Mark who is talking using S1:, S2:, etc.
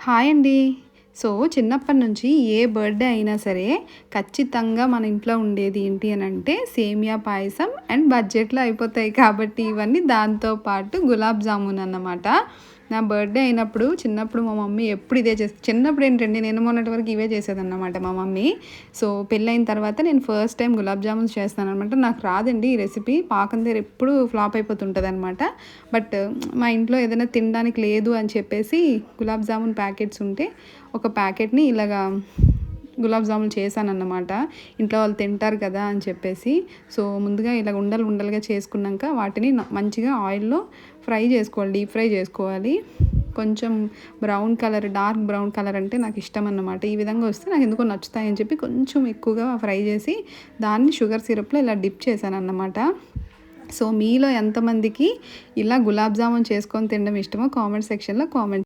S1: Hi అండి. So, చిన్నప్పటి నుంచి ఏ బర్త్‌డే అయినా సరే ఖచ్చితంగా మన ఇంట్లో ఉండేది ఏంటి అనంటే సేమియా పాయసం అండ్ బడ్జెట్‌లో అయిపోతాయి కాబట్టి ఇవన్నీ దాంతో పాటు గులాబ్ జామున్ అన్నమాట. నా బర్త్‌డే అయినప్పుడు చిన్నప్పుడు మా మమ్మీ ఎప్పుడు ఇదే చిన్నప్పుడు ఏంటండి నేను మొన్నటి వరకు ఇవే చేసేదన్నమాట మా మమ్మీ. సో, పెళ్ళైన తర్వాత నేను ఫస్ట్ టైం గులాబ్ జామున్స్ చేస్తాననమాట. నాకు రాదండి ఈ రెసిపీ. పాకం దగ్గర ఎప్పుడు ఫ్లాప్ అయిపోతుంటదనమాట. బట్ మా ఇంట్లో ఏదైనా తినడానికి లేదు అని చెప్పేసి గులాబ్ జామున్ ప్యాకెట్స్ ఉంటే ఒక ప్యాకెట్‌ని ఇలాగా గులాబ్ జామున్ చేశానన్నమాట. ఇంట్లో వాళ్ళు తింటారు కదా అని చెప్పేసి. సో, ముందుగా ఇలా ఉండలు ఉండలుగా చేసుకున్నాక వాటిని మంచిగా ఆయిల్‌లో ఫ్రై చేసుకోవాలి. డీప్ ఫ్రై చేసుకోవాలి. కొంచెం brown colour, dark brown colour అంటే నాకు ఇష్టం అన్నమాట. ఈ విధంగా వస్తే నాకు ఎందుకో నచ్చుతాయని చెప్పి కొంచెం ఎక్కువగా ఫ్రై చేసి దాన్ని షుగర్ సిరప్‌లో ఇలా డిప్ చేశానన్నమాట. సో, మీలో ఎంతమందికి ఇలా గులాబ్ జామున్ చేసుకొని తినడం ఇష్టమో కామెంట్ సెక్షన్‌లో కామెంట్